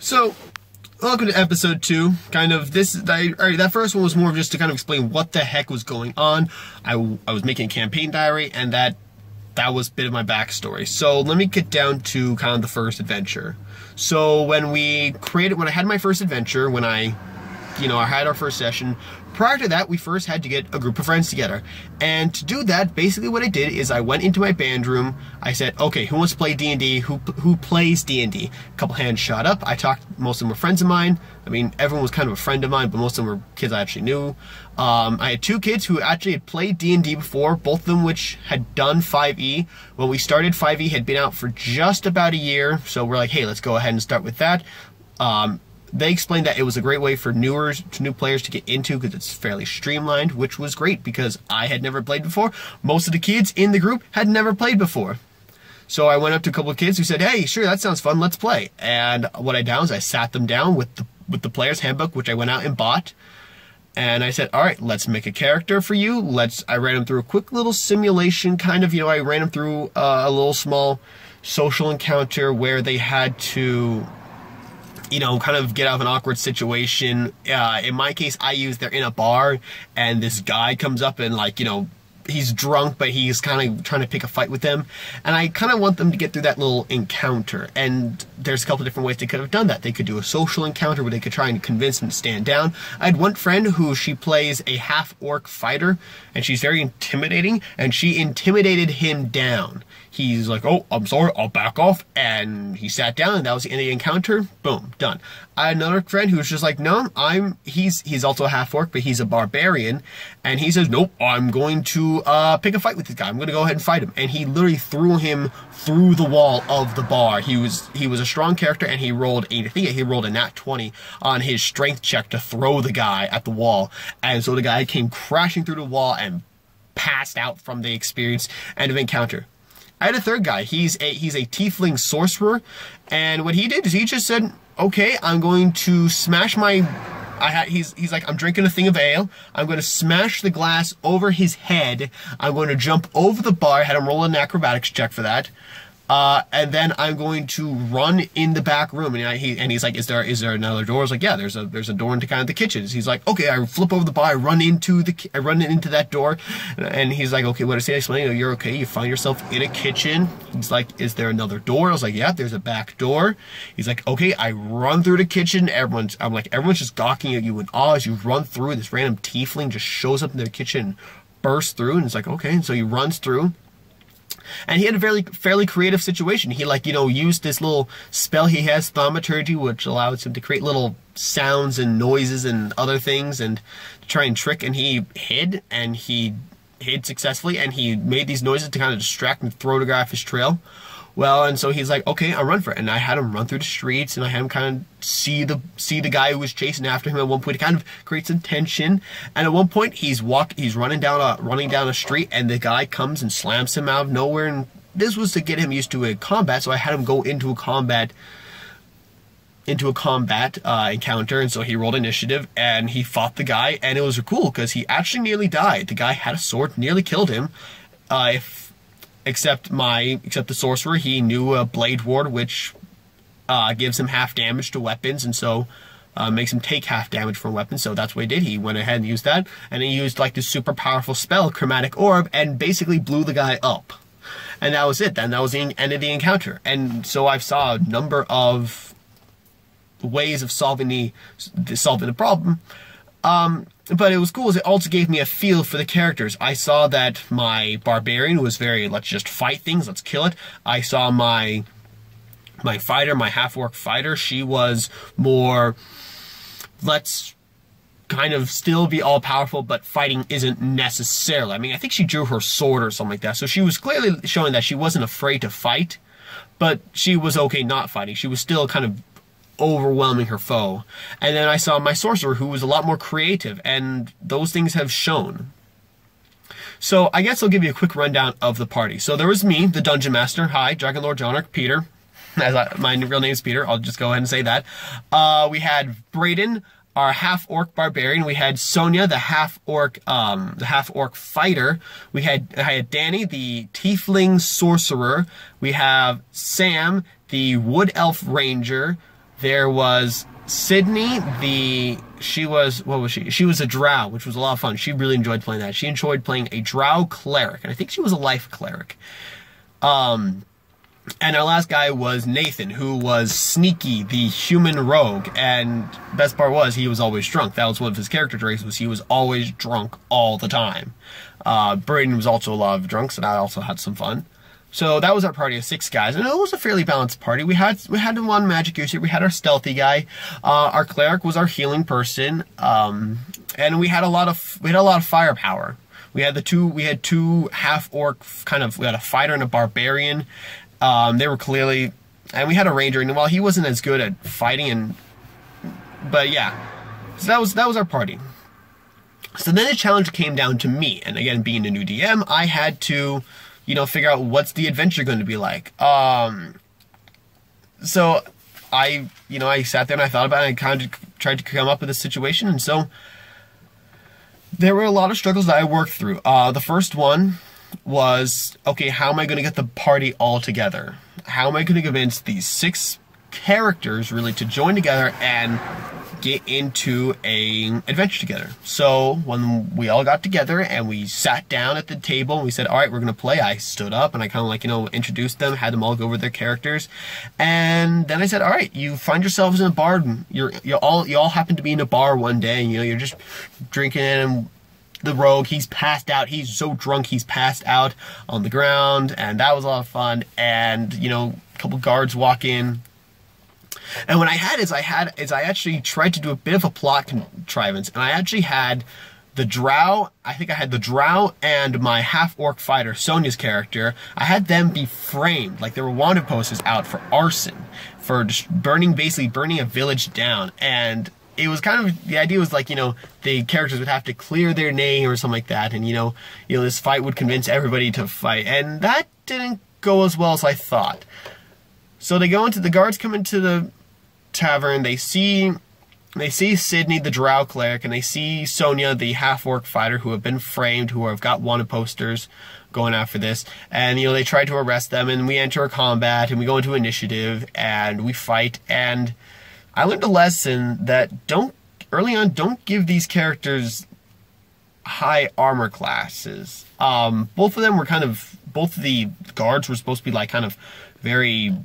So, welcome to episode 2. Kind of that first one was more of just to kind of explain what the heck was going on. I was making a campaign diary, and that was a bit of my backstory. So let me get down to kind of the first adventure. So when I had my first adventure, when I had our first session, prior to that, we first had to get a group of friends together. And to do that, basically what I did is I went into my band room. I said, okay, who wants to play D&D? Who plays D&D? A couple hands shot up. I talked, most of them were friends of mine. I mean, everyone was kind of a friend of mine, but most of them were kids I actually knew. I had 2 kids who actually had played D&D before, both of them which had done 5e. When we started, 5e had been out for just about a year, so we're like, hey, let's go ahead and start with that. They explained that it was a great way for new players to get into because it's fairly streamlined, which was great because I had never played before. Most of the kids in the group had never played before. So I went up to a couple of kids who said, hey, sure, that sounds fun, let's play. And what I did was I sat them down with the player's handbook, which I went out and bought. And I said, all right, let's make a character for you. I ran them through a quick little simulation, kind of, I ran them through a little small social encounter where they had to, kind of get out of an awkward situation. In my case, they're in a bar, and this guy comes up and, he's drunk, but he's kind of trying to pick a fight with them. And I kind of want them to get through that little encounter. And there's a couple of different ways they could have done that. They could do a social encounter where they could try and convince him to stand down. I had one friend who she plays a half-orc fighter, and she's very intimidating, and she intimidated him down. He's like, oh, I'm sorry, I'll back off. And he sat down, and that was the end of the encounter. Boom, done. I had another friend who was just like, no, he's also a half-orc, but he's a barbarian. And he says, nope, I'm going to pick a fight with this guy. I'm going to go ahead and fight him. And he literally threw him through the wall of the bar. He was a strong character, and he rolled a nat 20 on his strength check to throw the guy at the wall. And so the guy came crashing through the wall and passed out from the experience. End of encounter. I had a third guy. He's a tiefling sorcerer, and what he did is he just said, okay, I'm going to smash he's like, I'm drinking a thing of ale. I'm going to smash the glass over his head. I'm going to jump over the bar. I had him roll an acrobatics check for that. And then I'm going to run in the back room. And he's like, is there another door? I was like, yeah, there's a door into kind of the kitchen. He's like, okay, I flip over the bar, I run into that door. And he's like, okay, what I say? I explain, you're okay. You find yourself in a kitchen. He's like, is there another door? I was like, yeah, there's a back door. He's like, okay, I run through the kitchen. Everyone's just gawking at you in awe as you run through. This random tiefling just shows up in their kitchen, bursts through, and it's like, okay. And so he runs through. And he had a fairly creative situation. He used this little spell he has, thaumaturgy, which allows him to create little sounds and noises and other things and to try and trick. And he hid successfully, and he made these noises to kind of distract and throw the guy off his trail. Well, and so he's like, okay, I'll run for it. And I had him run through the streets, and I had him kind of see the guy who was chasing after him at one point. It kind of creates some tension. And at one point, he's running down a street, and the guy comes and slams him out of nowhere. And this was to get him used to a combat, so I had him go into a combat encounter. And so he rolled initiative, and he fought the guy, and it was cool because he actually nearly died. The guy had a sword, nearly killed him. Except the sorcerer, he knew a blade ward, which gives him half damage to weapons, and so makes him take half damage from weapons. So that's what he did. He went ahead and used that, and he used this super powerful spell, Chromatic Orb, and basically blew the guy up. And that was it. Then that was the end of the encounter. And so I saw a number of ways of solving the problem. But it was cool as it also gave me a feel for the characters. I saw that my barbarian was very, let's just fight things, let's kill it. I saw my fighter, my half-orc fighter, she was more, let's kind of still be all-powerful, but fighting isn't necessarily. I mean, I think she drew her sword or something like that. So she was clearly showing that she wasn't afraid to fight, but she was okay not fighting. She was still kind of overwhelming her foe. And then I saw my sorcerer, who was a lot more creative, and those things have shown. So I guess I'll give you a quick rundown of the party. So there was me, the Dungeon Master. Hi, Dragon Lord Jonark, Peter. My real name is Peter. I'll just go ahead and say that. We had Brayden, our half-orc barbarian. We had Sonia, the half-orc fighter. I had Danny, the tiefling sorcerer. We have Sam, the wood elf ranger. there was Sydney, she was a drow, which was a lot of fun. She really enjoyed playing that. She enjoyed playing a drow cleric, and I think she was a life cleric. And our last guy was Nathan, who was Sneaky, the human rogue, and best part was he was always drunk. That was one of his character traits, was he was always drunk all the time. Braden was also a lot of drunks, and I also had some fun. So that was our party of 6 guys, and it was a fairly balanced party. We had one magic user, we had our stealthy guy, our cleric was our healing person, and we had a lot of firepower. We had two half-orc we had a fighter and a barbarian. They were clearly, and we had a ranger, and while he wasn't as good at fighting, but yeah, so that was our party. So then the challenge came down to me, and again, being a new DM, I had to, figure out what's the adventure going to be like. So I sat there and I thought about it, and I kind of tried to come up with a situation, and so there were a lot of struggles that I worked through. The first one was, okay, how am I going to get the party all together? How am I going to convince these 6 characters really to join together and get into an adventure together? So when we all got together and we sat down at the table and we said, all right, we're going to play, I stood up and I kind of introduced them, had them all go over their characters, and then I said, all right, you find yourselves in a bar, and you all happen to be in a bar one day, and you're just drinking, and the rogue, he's passed out. He's so drunk, he's passed out on the ground, and that was a lot of fun. And a couple guards walk in, and what I had is I actually tried to do a bit of a plot contrivance, and I actually had the drow. I think I had the drow and my half-orc fighter, Sonia's character. I had them be framed, like they were wanted posters out for arson, for just basically burning a village down. And it was kind of, the idea was like, the characters would have to clear their name or something like that, and this fight would convince everybody to fight, and that didn't go as well as I thought. So the guards come into the tavern, they see Sydney, the drow cleric, and they see Sonia, the half-orc fighter, who have been framed, who have got wanted posters going after this, and they try to arrest them, and we enter a combat, and we go into initiative, and we fight, and I learned a lesson that early on, don't give these characters high armor classes. Both of the guards were supposed to be like kind of very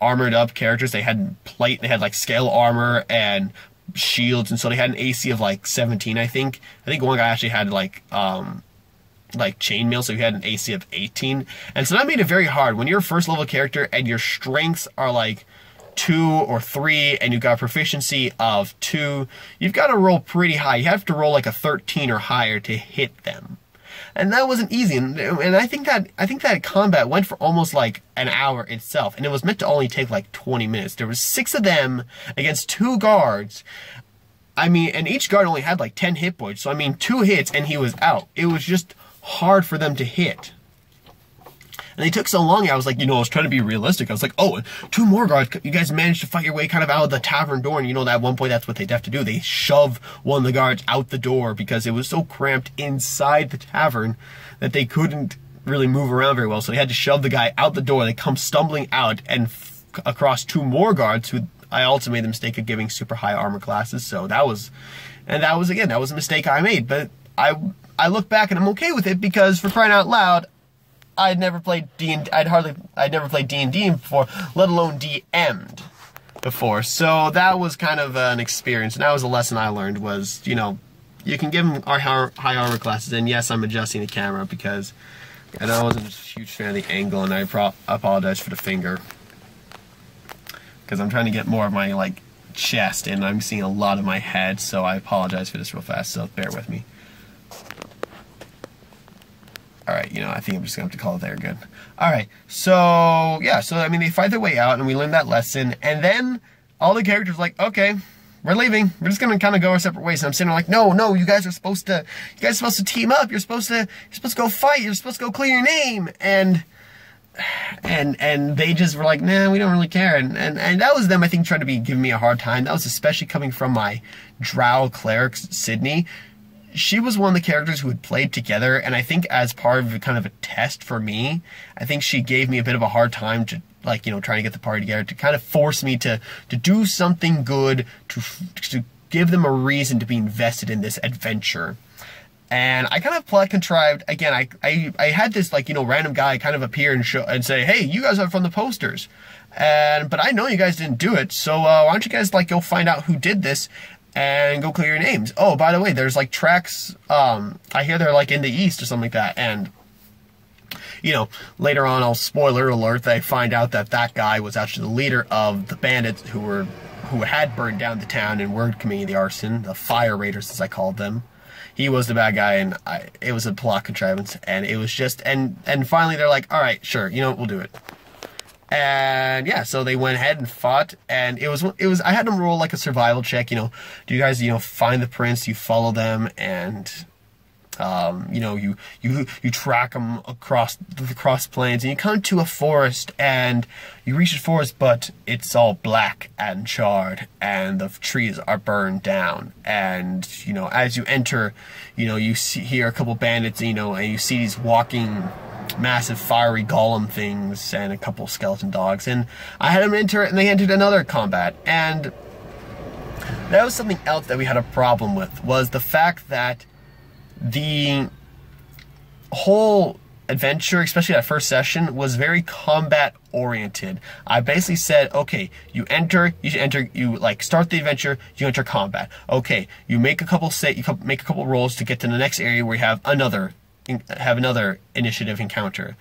armored up characters. They had like scale armor and shields, and so they had an AC of like 17, I think. I think one guy actually had like chainmail, so he had an AC of 18. And so that made it very hard. When you're a first level character and your strengths are like 2 or 3 and you've got a proficiency of 2, you've got to roll pretty high. You have to roll like a 13 or higher to hit them. And that wasn't easy, and I think that combat went for almost like an hour itself, and it was meant to only take like 20 minutes. There was 6 of them against 2 guards. I mean, and each guard only had like 10 hit points, so I mean 2 hits and he was out. It was just hard for them to hit. And they took so long, I was like, I was trying to be realistic. I was like, oh, 2 more guards, you guys managed to fight your way kind of out of the tavern door, and at one point that's what they'd have to do. They shove one of the guards out the door because it was so cramped inside the tavern that they couldn't really move around very well. So they had to shove the guy out the door. They come stumbling out and across 2 more guards who I also made the mistake of giving super high armor classes. So that was a mistake I made. But I look back and I'm okay with it, because for crying out loud, I'd never played D&D before, let alone DM'd before. So that was kind of an experience, and that was a lesson I learned was, you can give them our high armor classes, and yes, I'm adjusting the camera because I wasn't a huge fan of the angle, and I apologize for the finger. Because I'm trying to get more of my, chest, and I'm seeing a lot of my head, so I apologize for this real fast, so bear with me. Alright, I think I'm just going to have to call it there good. Alright, so, yeah, they fight their way out, and we learned that lesson, and then all the characters were like, okay, we're leaving. We're just going to kind of go our separate ways. And I'm sitting there like, no, you guys are supposed to team up. You're supposed to go fight. You're supposed to go clear your name. And they just were like, nah, we don't really care. And that was them, I think, trying to be giving me a hard time. That was especially coming from my drow cleric, Sydney. She was one of the characters who had played together, and I think as part of kind of a test for me, I think she gave me a bit of a hard time like, you know, trying to get the party together to kind of force me to do something good, to give them a reason to be invested in this adventure. And I kind of plot contrived, again, I had this, like, you know, random guy kind of appear and say, hey, you guys are from the posters. But I know you guys didn't do it, so why don't you guys, like, go find out who did this and go clear your names. Oh, by the way, there's, like, tracks, I hear they're, like, in the east or something like that. And, you know, later on, I'll spoiler alert, they find out that that guy was actually the leader of the bandits who had burned down the town and were committing the arson, the fire raiders, as I called them. He was the bad guy, and it was a plot contrivance, and it was just, and finally they're like, all right, sure, you know what, we'll do it. And yeah, so they went ahead and fought, and it was, I had them roll like a survival check, you know, do you guys, you know, find the prince, you follow them, and, you know, you track them across plains, and you come to a forest, and you reach the forest, but it's all black and charred, and the trees are burned down, and, you know, as you enter, you know, you hear a couple bandits, you know, and you see these walking massive fiery golem things and a couple skeleton dogs, and I had them enter, and they entered another combat, and that was something else that we had a problem with, was the fact that the whole adventure, especially that first session, was very combat oriented. I basically said, okay, you like start the adventure, you enter combat. Okay, you make a couple rolls to get to the next area where you have another initiative encounter.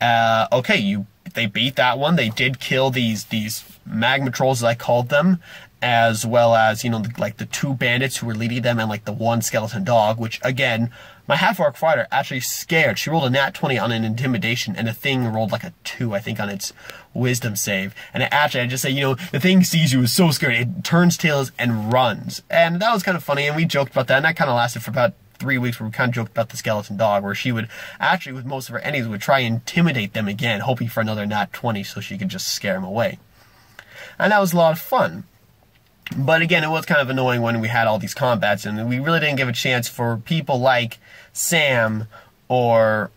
Okay, they beat that one. They did kill these magma trolls, as I called them, as well as, you know, like the two bandits who were leading them and like the one skeleton dog, which again, my half-orc fighter actually scared. She rolled a nat 20 on an intimidation, and the thing rolled like a 2, I think, on its wisdom save. And I just say, you know, the thing sees you, is so scared, it turns tails and runs. And that was kind of funny, and we joked about that, and that kind of lasted for about 3 weeks, where we kind of joked about the skeleton dog, where she would actually, with most of her enemies, would try and intimidate them again, hoping for another nat 20 so she could just scare them away. And that was a lot of fun. But again, it was kind of annoying when we had all these combats, and we really didn't give a chance for people like Sam or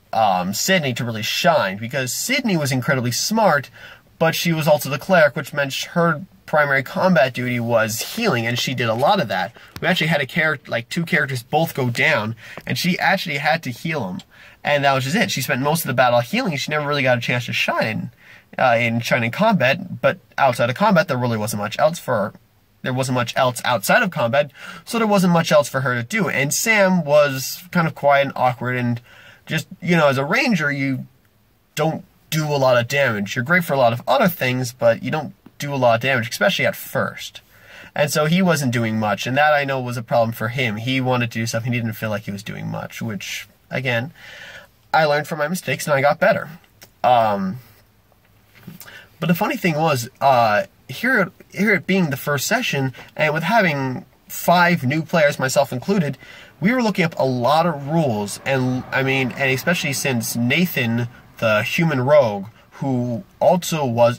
Sydney to really shine, because Sydney was incredibly smart, but she was also the cleric, which meant her primary combat duty was healing, and she did a lot of that. We actually had two characters both go down, and she actually had to heal them, and that was just it. She spent most of the battle healing, and she never really got a chance to shine in combat. But outside of combat, there really wasn't much else for her. There wasn't much else outside of combat, so there wasn't much else for her to do. And Sam was kind of quiet and awkward, and just, you know, as a ranger, you don't do a lot of damage. You're great for a lot of other things, but you don't do a lot of damage, especially at first. And so he wasn't doing much, and that I know was a problem for him. He wanted to do something, he didn't feel like he was doing much, which, again, I learned from my mistakes and I got better. But the funny thing was, here it being the first session, and with having 5 new players, myself included, we were looking up a lot of rules, and I mean, and especially since Nathan, the human rogue, who was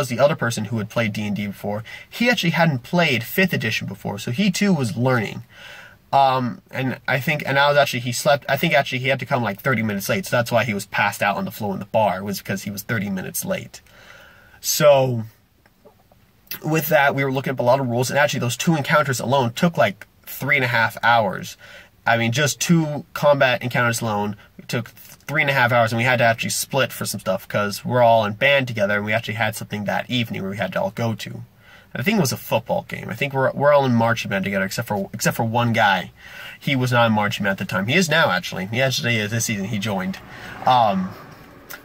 the other person who had played D&D before, he actually hadn't played 5th edition before, so he too was learning. And I think, and I was actually, I think actually he had to come like 30 minutes late, so that's why he was passed out on the floor in the bar, was because he was 30 minutes late. So with that, we were looking up a lot of rules, and actually those 2 encounters alone took like 3.5 hours. I mean, just 2 combat encounters alone took 3.5 hours, and we had to actually split for some stuff because we're all in band together, and we actually had something that evening where we had to all go to. And I think it was a football game. I think we're all in marching band together, except for one guy. He was not in marching band at the time. He is now, actually. He actually is this season. He joined.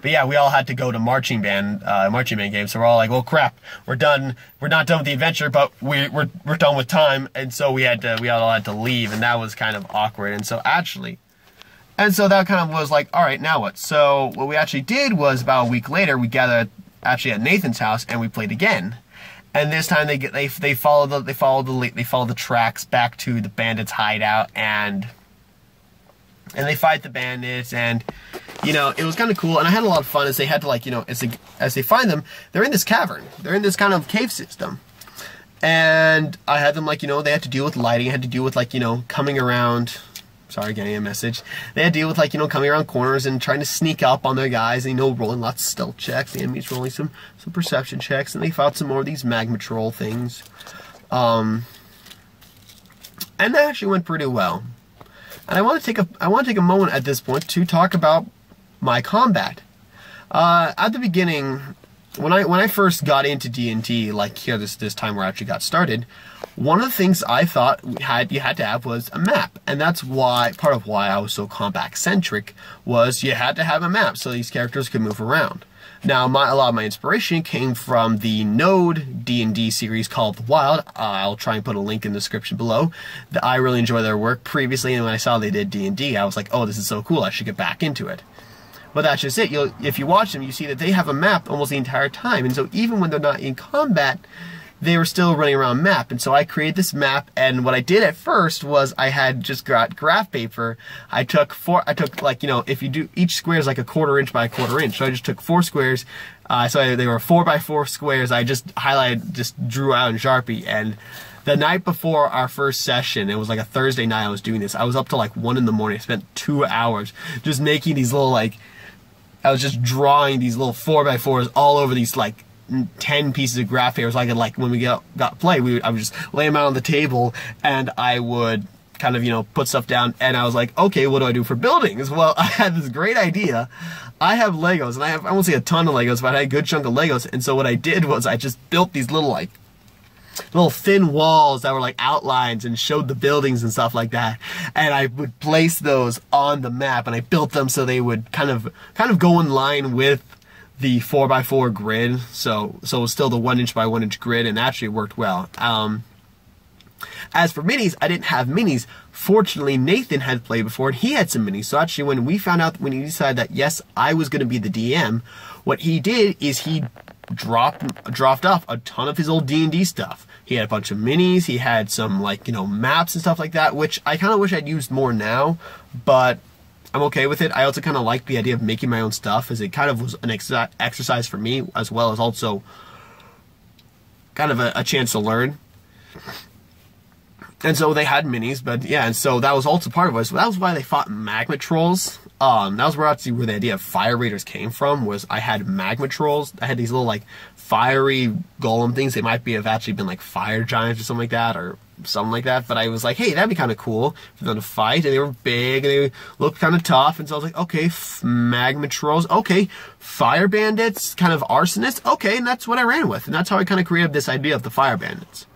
But yeah, we all had to go to marching band games. So we're all like, well, crap, we're done. We're not done with the adventure, but we're done with time. And so we all had to leave, and that was kind of awkward. And so that kind of was like, all right, now what? So what we actually did was, about a week later, we gathered actually at Nathan's house, and we played again. And this time they follow the tracks back to the bandits' hideout, and they fight the bandits, and you know, it was kind of cool, and I had a lot of fun as they had to, like, you know, as they find them, they're in this cavern, they're in this kind of cave system, and I had them, like, you know, they had to deal with lighting, had to deal with, like, you know, coming around sorry, getting a message. They had to deal with, like, you know, coming around corners and trying to sneak up on their guys, and, you know, rolling lots of stealth checks. The enemies rolling some perception checks, and they fought some more of these magma troll things. And that actually went pretty well. And I want to take a moment at this point to talk about my combat. At the beginning, when I first got into D&D, like here this time where I actually got started, one of the things I thought you had to have was a map, and that's why part of why I was so combat centric was you had to have a map so these characters could move around. Now, a lot of my inspiration came from the Node D&D series called The Wild. I'll try and put a link in the description below. I really enjoy their work previously, and when I saw they did D&D, I was like, oh, this is so cool, I should get back into it. But that's just it. If you watch them, you see that they have a map almost the entire time, and so even when they're not in combat, they were still running around map. And so I created this map, and what I did at first was I had just got graph paper. I took like, you know, if you do, each square is like a 1/4 inch by a 1/4 inch. So I just took 4 squares. They were 4 by 4 squares. I just drew out in Sharpie. And the night before our first session, it was like a Thursday night I was doing this. I was up till like 1 in the morning. I spent 2 hours just making these little, like, I was just drawing these little 4 by 4s all over these, like, 10 pieces of graph paper, so I could, like, when we got play, I would just lay them out on the table, and I would kind of, you know, put stuff down, and I was like, okay, what do I do for buildings? Well, I had this great idea. I have Legos, and I won't say a ton of Legos, but I had a good chunk of Legos, and so what I did was I just built these little, like, little thin walls that were like outlines and showed the buildings and stuff like that, and I would place those on the map, and I built them so they would kind of go in line with the 4 by 4 grid, so it was still the 1 inch by 1 inch grid, and actually worked well. As for minis, I didn't have minis. Fortunately, Nathan had played before, and he had some minis. So actually, when we found out, when he decided that yes, I was going to be the DM, what he did is he dropped off a ton of his old D&D stuff. He had a bunch of minis. He had some, like, you know, maps and stuff like that, which I kind of wish I'd used more now, but I'm okay with it. I also kind of like the idea of making my own stuff, as it kind of was an exercise for me, as well as also kind of a chance to learn. And so they had minis, but yeah, and so that was also part of it. So that was why they fought magma trolls. That was where the idea of fire raiders came from, was I had magma trolls. I had these little, like, fiery golem things. They might have actually been like fire giants or something like that, but I was like, hey, that'd be kind of cool for them to fight, and they were big, and they looked kind of tough, and so I was like, okay, magma trolls, okay, fire bandits, kind of arsonists, okay, and that's what I ran with, and that's how I kind of created this idea of the fire bandits.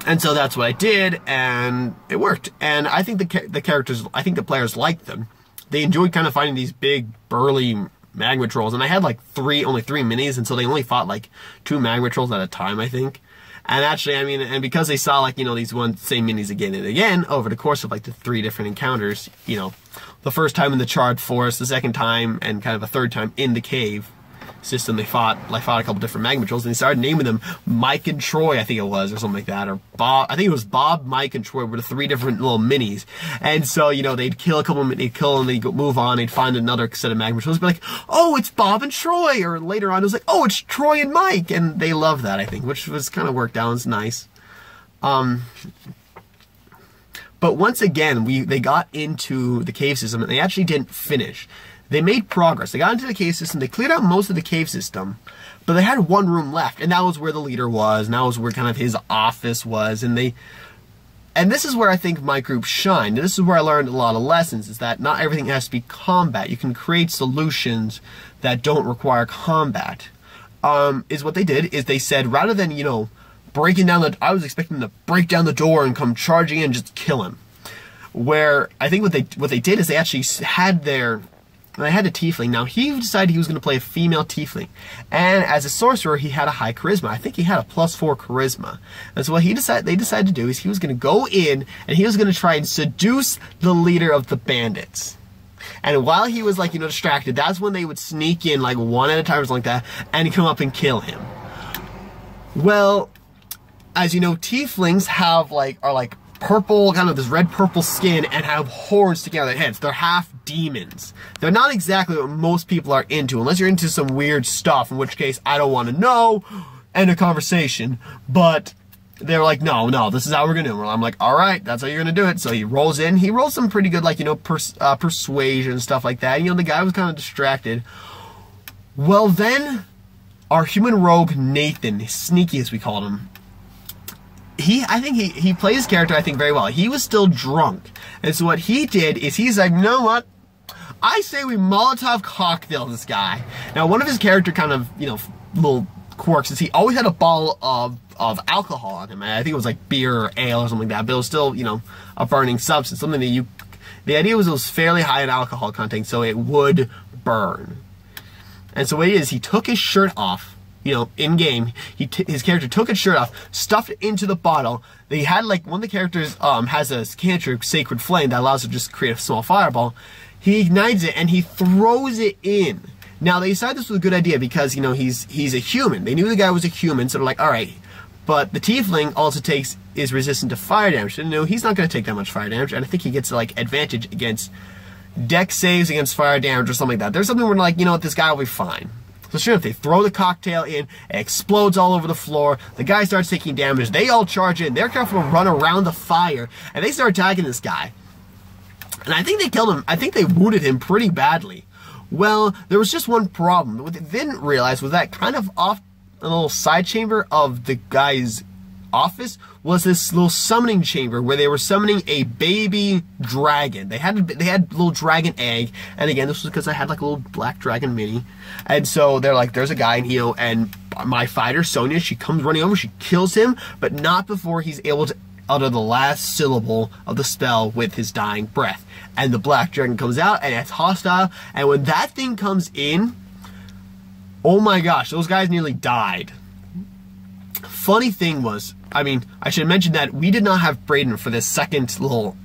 And so that's what I did, and it worked. And I think the players liked them. They enjoyed kind of fighting these big, burly magma trolls. And I had like only three minis, and so they only fought like 2 magma trolls at a time, I think. And actually, I mean, and because they saw, like, you know, these same minis again and again over the course of like the 3 different encounters, you know, the first time in the charred forest, the second time, and kind of a third time in the cave system, they fought a couple different magma trolls, and they started naming them Mike and Troy, I think it was, or something like that, or Bob. I think it was Bob, Mike, and Troy were the 3 different little minis. And so, you know, they'd kill a couple, they'd kill, and they'd move on, they'd find another set of magma trolls, be like, oh, it's Bob and Troy, or later on it was like, oh, it's Troy and Mike, and they loved that, I think, which was kind of worked out. It's nice. But once again, they got into the cave system, and they actually didn't finish. They made progress. They got into the cave system. They cleared out most of the cave system, but they had 1 room left, and that was where the leader was, and that was where kind of his office was, and this is where I think my group shined. And this is where I learned a lot of lessons, is that not everything has to be combat. You can create solutions that don't require combat. Is what they did, is they said, rather than, you know, breaking down I was expecting them to break down the door and come charging in and just kill him. Where I think what they did is they actually had I had a tiefling. Now, he decided he was going to play a female tiefling. And as a sorcerer, he had a high charisma. I think he had a +4 charisma. And so what they decided to do is he was going to go in, and he was going to try and seduce the leader of the bandits. And while he was, like, you know, distracted, that's when they would sneak in, like, 1 at a time or something like that, and come up and kill him. Well, as you know, tieflings are like purple, kind of this red purple skin, and have horns sticking out of their heads. They're half demons. They're not exactly what most people are into, unless you're into some weird stuff, in which case I don't want to know, end of conversation. But they were like, no, this is how we're gonna do it. I'm like, all right, that's how you're gonna do it. So he rolls in. He rolls some pretty good, like, you know, persuasion and stuff like that. You know, the guy was kind of distracted. Well, then our human rogue Nathan, Sneaky as we called him, I think he played his character, I think, very well. He was still drunk. And so what he did is he's like, you know what? I say we Molotov cocktail this guy. Now, one of his character kind of, you know, little quirks is he always had a bottle of alcohol on him. I think it was like beer or ale or something like that, but it was still, you know, a burning substance. Something that the idea was it was fairly high in alcohol content, so it would burn. And so what he is, he took his shirt off, you know, in game. His character took his shirt off, stuffed it into the bottle. They had, like, one of the characters has a cantrip, Sacred Flame, that allows it to just create a small fireball. He ignites it and he throws it in. Now they decided this was a good idea because, you know, he's a human. They knew the guy was a human, so they're like, all right. But the tiefling also is resistant to fire damage. So, no, he's not going to take that much fire damage, and I think he gets, like, advantage against deck saves against fire damage or something like that. There's something where, like, you know what, this guy will be fine. So sure enough, they throw the cocktail in, it explodes all over the floor, the guy starts taking damage, they all charge in, they're careful to run around the fire, and they start attacking this guy. And I think they killed him, I think they wounded him pretty badly. Well, there was just one problem. What they didn't realize was that kind of off a little side chamber of the guy's office was this little summoning chamber where they were summoning a baby dragon. They had a little dragon egg, and again, this was because I had like a little black dragon mini, and so they're like, there's a guy, and, you know, and my fighter Sonya, she comes running over, she kills him, but not before he's able to utter the last syllable of the spell with his dying breath. And the black dragon comes out, and it's hostile, and when that thing comes in, oh my gosh, those guys nearly died. Funny thing was, I mean, I should mention that we did not have Brayden for this second little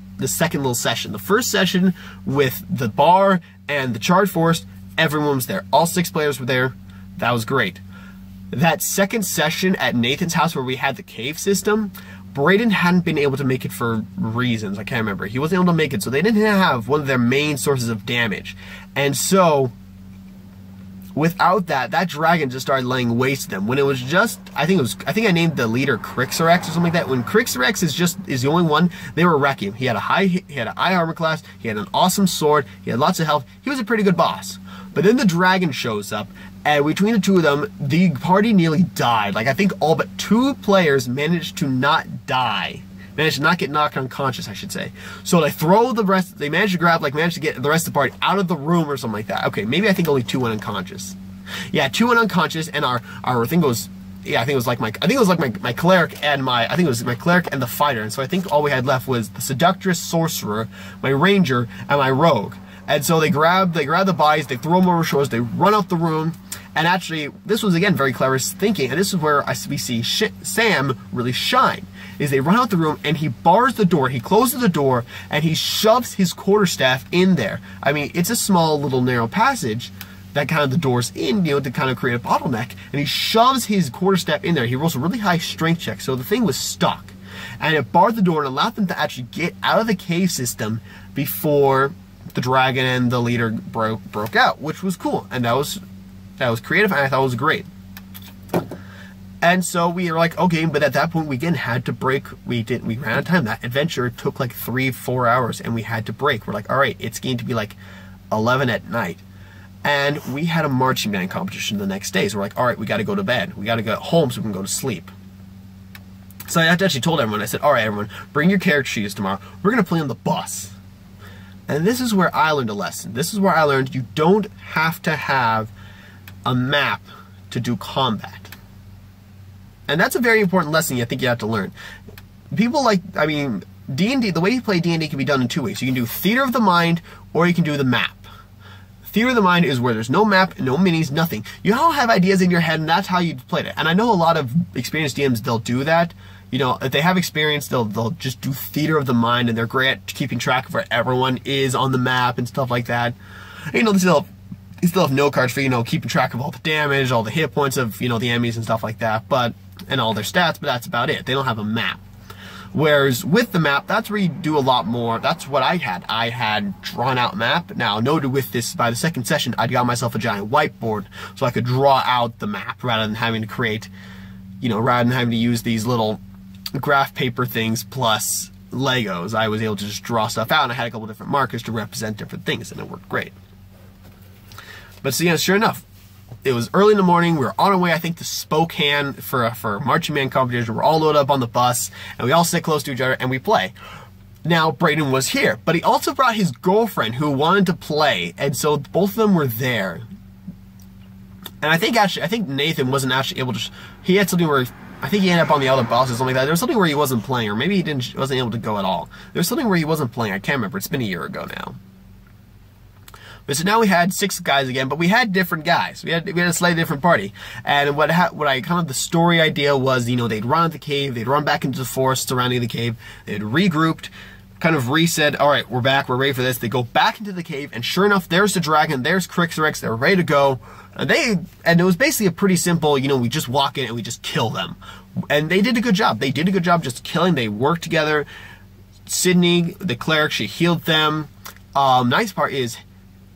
session. The first session with the bar and the charge force, everyone was there. All 6 players were there. That was great. That second session at Nathan's house where we had the cave system, Brayden hadn't been able to make it for reasons. I can't remember. He wasn't able to make it, so they didn't have one of their main sources of damage. And so, without that dragon just started laying waste to them. When it was just, I think I named the leader Crixorex or something like that. When Crixorex is the only one, they were wrecking him. He had a high armor class, he had an awesome sword, he had lots of health, he was a pretty good boss. But then the dragon shows up, and between the two of them, the party nearly died. Like, I think all but 2 players managed to not die. Managed to not get knocked unconscious, I should say. So they managed to get the rest of the party out of the room or something like that. Okay, maybe I think only 2 went unconscious. Yeah, 2 went unconscious, and our thing goes, yeah, I think it was like my cleric and my cleric and the fighter. And so I think all we had left was the seductress sorcerer, my ranger, and my rogue. And so they grab the bodies, they throw them over shores, they run out the room. And actually, this was, again, very clever thinking, and this is where we see Sam really shine, is they run out the room, and he bars the door, he closes the door, and he shoves his quarterstaff in there. I mean, it's a small little narrow passage that kind of the door's in, you know, to kind of create a bottleneck, and he shoves his quarterstaff in there. He rolls a really high strength check, so the thing was stuck. And it barred the door and allowed them to actually get out of the cave system before the dragon and the leader broke out, which was cool, and that was creative, and I thought it was great. And so we were like, okay, but at that point we again had to break. We ran out of time. That adventure took like 3-4 hours, and we had to break. We're like, all right, it's going to be like 11 at night. And we had a marching band competition the next day, so we're like, all right, we got to go to bed. We got to go home so we can go to sleep. So I actually told everyone, I said, all right, everyone, bring your character sheets tomorrow. We're going to play on the bus. And this is where I learned a lesson. This is where I learned you don't have to have a map to do combat. And that's a very important lesson I think you have to learn. People like, I mean, D&D, the way you play D&D can be done in 2 ways. You can do theater of the mind, or you can do the map. Theater of the mind is where there's no map, no minis, nothing. You all have ideas in your head, and that's how you played it. And I know a lot of experienced DMs, they'll do that. You know, if they have experience, they'll just do theater of the mind, and they're great at keeping track of where everyone is on the map and stuff like that. And, you know, they still have note cards for, you know, keeping track of all the damage, all the hit points of, you know, the enemies and stuff like that, and all their stats, but that's about it. They don't have a map. Whereas with the map, that's where you do a lot more. That's what I had. I had drawn out map. Now, noted with this, by the second session, I'd got myself a giant whiteboard so I could draw out the map rather than having to create, you know, rather than having to use these little graph paper things plus Legos. I was able to just draw stuff out, and I had a couple different markers to represent different things, and it worked great. But so yeah, sure enough, it was early in the morning. We were on our way, I think, to Spokane for a marching band competition. We're all loaded up on the bus, and we all sit close to each other, and we play. Now, Braden was here, but he also brought his girlfriend who wanted to play, and so both of them were there. And I think Nathan wasn't actually able to. He had something where I think he ended up on the other bus or something like that. There was something where he wasn't playing, or maybe he wasn't able to go at all. There was something where he wasn't playing. I can't remember. It's been a year ago now. But so now we had 6 guys again, but we had different guys. We had a slightly different party. And what I kind of the story idea was, you know, they'd run out the cave, they'd run back into the forest surrounding the cave, they'd regrouped, kind of reset, all right, we're back, we're ready for this. They go back into the cave, and sure enough, there's the dragon, there's Crixorix, they're ready to go. And it was basically a pretty simple, you know, we just walk in and we just kill them. And they did a good job. They did a good job just killing. They worked together. Sydney, the cleric, she healed them. Nice part is,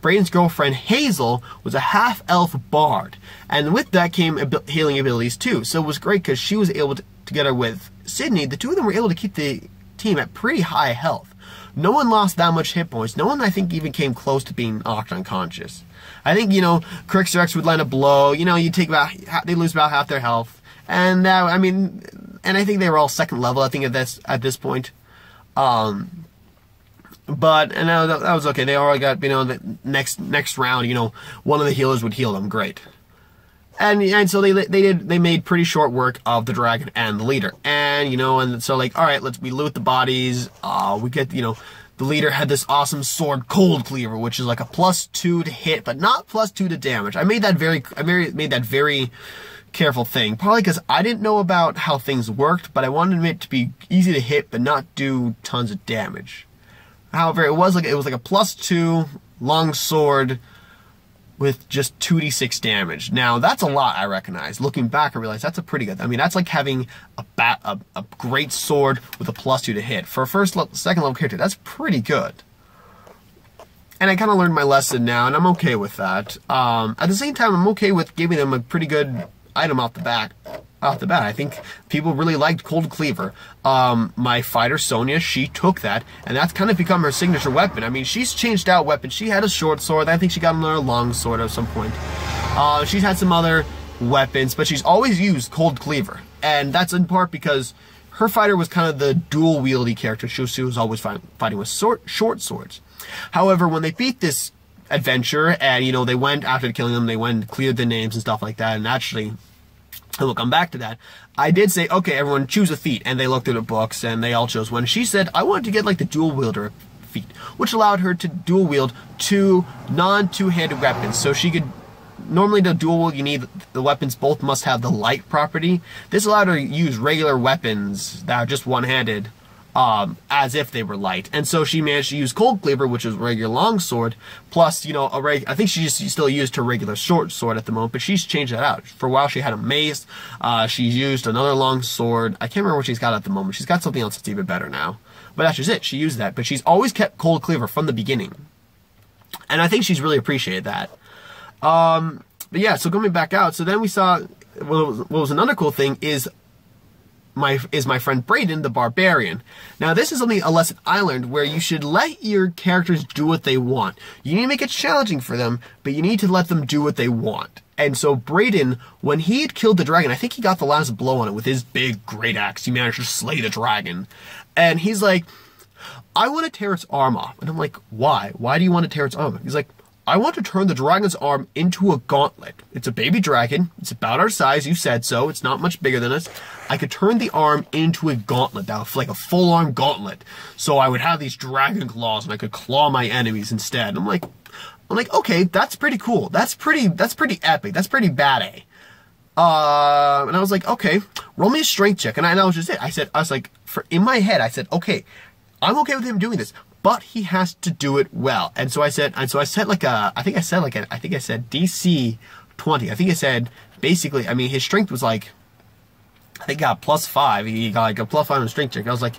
Braden's girlfriend, Hazel, was a half-elf bard. And with that came healing abilities, too. So it was great because she was able to, together with Sydney, the two of them were able to keep the team at pretty high health. No one lost that much hit points. No one, I think, even came close to being knocked unconscious. I think, you know, Crixorix would land a blow. You know, you take about, they lose about half their health. And, I mean, and I think they were all second level, I think, at this point. But, and that was okay. They already got, you know, the next round, you know, one of the healers would heal them. Great. And so they made pretty short work of the dragon and the leader. And, you know, and so like, all right, we loot the bodies. We get, you know, the leader had this awesome sword, Cold Cleaver, which is like a +2 to hit, but not +2 to damage. I made that very careful thing. Probably because I didn't know about how things worked, but I wanted it to be easy to hit, but not do tons of damage. However, it was like a +2 long sword with just 2d6 damage. Now, that's a lot, I recognize. Looking back, I realized that's a pretty good. I mean, that's like having a great sword with a +2 to hit. For a second level character, that's pretty good. And I kind of learned my lesson now, and I'm okay with that. At the same time, I'm okay with giving them a pretty good item off the bat. I think people really liked Cold Cleaver. My fighter, Sonia, she took that, and that's kind of become her signature weapon. I mean, she's changed out weapons. She had a short sword. I think she got another long sword at some point. She's had some other weapons, but she's always used Cold Cleaver. And that's in part because her fighter was kind of the dual-wieldy character. She was always fighting with short swords. However, when they beat this adventure, and, you know, they went, after killing them, they went and cleared the names and stuff like that, and actually, and we'll come back to that, I did say, okay, everyone choose a feat, and they looked through the books, and they all chose one. She said, I wanted to get, like, the dual-wielder feat, which allowed her to dual-wield 2 non-two-handed weapons, so she could, normally the dual-wield, you need, the weapons both must have the light property. This allowed her to use regular weapons that are just one-handed, as if they were light. And so she managed to use Cold Cleaver, which is a regular long sword, plus, you know, I think she still used her regular short sword at the moment, but she's changed that out. For a while, she had a mace. She's used another long sword. I can't remember what she's got at the moment. She's got something else that's even better now. But that's just it. She used that. But she's always kept Cold Cleaver from the beginning. And I think she's really appreciated that. But yeah, so coming back out, so then we saw, what was another cool thing is my friend Braden, the Barbarian. Now, this is a lesson I learned where you should let your characters do what they want. You need to make it challenging for them, but you need to let them do what they want. And so Braden, when he had killed the dragon, I think he got the last blow on it with his big great axe. He managed to slay the dragon. And he's like, I want to tear its arm off. And I'm like, why? Why do you want to tear its arm off? He's like, I want to turn the dragon's arm into a gauntlet. It's a baby dragon. It's about our size. You said so. It's not much bigger than us. I could turn the arm into a gauntlet. That was like a full-arm gauntlet. So I would have these dragon claws and I could claw my enemies instead. I'm like, okay, that's pretty cool. That's pretty epic. That's pretty bad, eh? And I was like, okay, roll me a strength check. And that was just it. I was like, in my head, I said, okay, I'm okay with him doing this, but he has to do it well. And so I said like I think I said DC 20. I think I said, basically, I mean, his strength was like, I think he got +5. He got like a +5 on a strength check. I was like,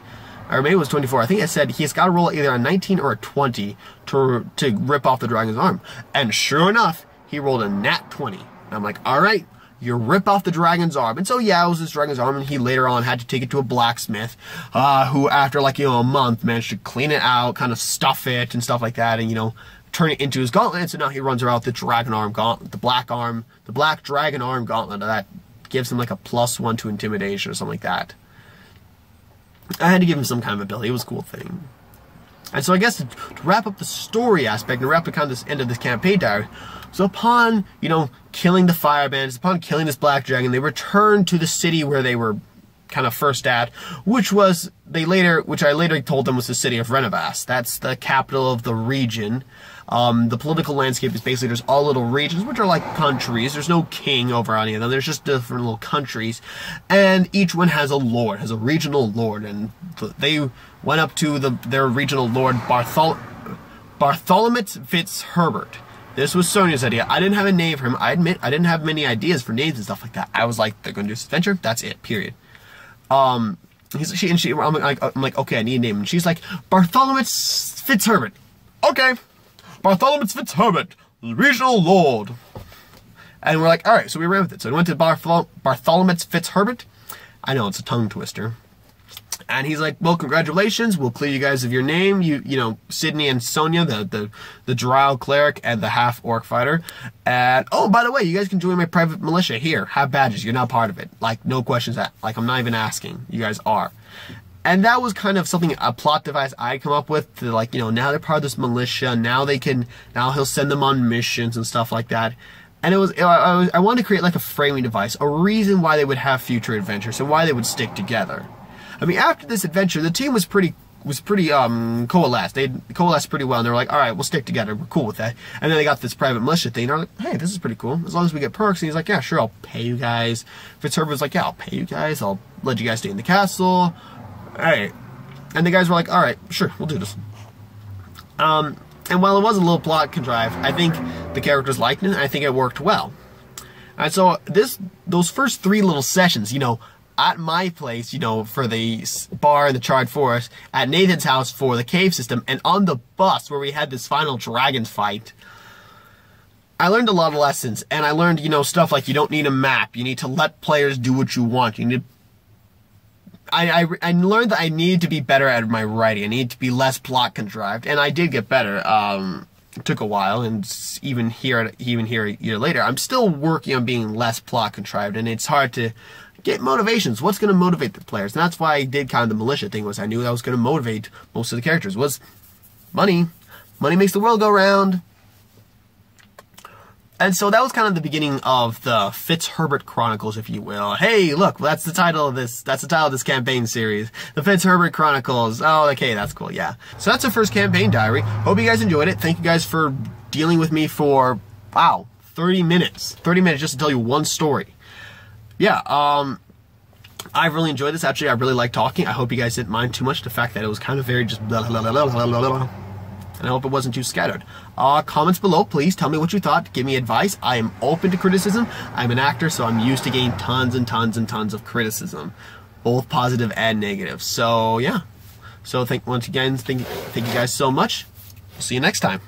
or maybe it was 24. I think I said he's got to roll either a 19 or a 20 to rip off the dragon's arm. And sure enough, he rolled a nat 20. And I'm like, all right, you rip off the dragon's arm. And so, yeah, it was this dragon's arm, and he later on had to take it to a blacksmith, who, after, like, you know, a month, managed to clean it out, kind of stuff it and stuff like that, and, you know, turn it into his gauntlet. So now he runs around with the dragon arm gauntlet, the black dragon arm gauntlet. That gives him, like, a +1 to intimidation or something like that. I had to give him some kind of ability. It was a cool thing. And so I guess to wrap up the story aspect and wrap up kind of this end of this campaign diary, so upon, you know, killing the fire bandits, upon killing this black dragon, they returned to the city where they were kind of first at, which I later told them was the city of Renavas. That's the capital of the region. The political landscape is basically there's all little regions, which are like countries. There's no king over any of them. There's just different little countries. And each one has a lord, has a regional lord. And they went up to their regional lord, Bartholomew Fitzherbert. This was Sonia's idea. I didn't have a name for him. I admit I didn't have many ideas for names and stuff like that. I was like, they're going to do this adventure. That's it, period. I'm like, okay, I need a name. And she's like, Bartholomew Fitzherbert. Okay. Bartholomew Fitzherbert, regional lord. And we're like, all right, so we ran with it. So we went to Bartholomew Fitzherbert. I know, it's a tongue twister. And he's like, well, congratulations. We'll clear you guys of your name. You know, Sydney and Sonia, the drow cleric and the half-orc fighter. And, oh, by the way, you guys can join my private militia here. Have badges. You're not part of it. Like, no questions asked. Like, I'm not even asking. You guys are. And that was kind of something, a plot device I come up with to, like, you know, now they're part of this militia. Now he'll send them on missions and stuff like that. And I wanted to create like a framing device, a reason why they would have future adventures and why they would stick together. I mean, after this adventure, the team was pretty coalesced. They coalesced pretty well, and they were like, all right, we'll stick together. We're cool with that. And then they got this private militia thing. They're like, hey, this is pretty cool. As long as we get perks. And he's like, yeah, sure, I'll pay you guys. Fitzherbert was like, yeah, I'll pay you guys. I'll let you guys stay in the castle. Hey, and the guys were like, all right, sure, we'll do this. And while it was a little plot contrived, I think the characters liked it, and I think it worked well. And so those first 3 little sessions, you know, at my place, you know, for the bar in the Charred Forest, at Nathan's house for the cave system, and on the bus where we had this final dragon fight, I learned a lot of lessons, and I learned, you know, stuff like you don't need a map, you need to let players do what you want, you need to I learned that I need to be better at my writing. I need to be less plot contrived, and I did get better. It took a while, and even here a year later, I'm still working on being less plot contrived, and it's hard to get motivations. What's going to motivate the players? And that's why I did kind of the militia thing. Was I knew that was going to motivate most of the characters was money. Money makes the world go round. And so that was kind of the beginning of the Fitzherbert Chronicles, if you will. Hey, look, that's the title of this. That's the title of this campaign series, the Fitzherbert Chronicles. Oh, okay, that's cool. Yeah. So that's our first campaign diary. Hope you guys enjoyed it. Thank you guys for dealing with me for 30 minutes. 30 minutes just to tell you one story. Yeah. I really enjoyed this. Actually, I really like talking. I hope you guys didn't mind too much the fact that it was kind of very just blah, blah, blah, blah, blah, blah, blah. And I hope it wasn't too scattered. Comments below, please tell me what you thought. Give me advice. I am open to criticism. I'm an actor, so I'm used to getting tons and tons and tons of criticism, both positive and negative. So yeah. So once again, thank you guys so much. See you next time.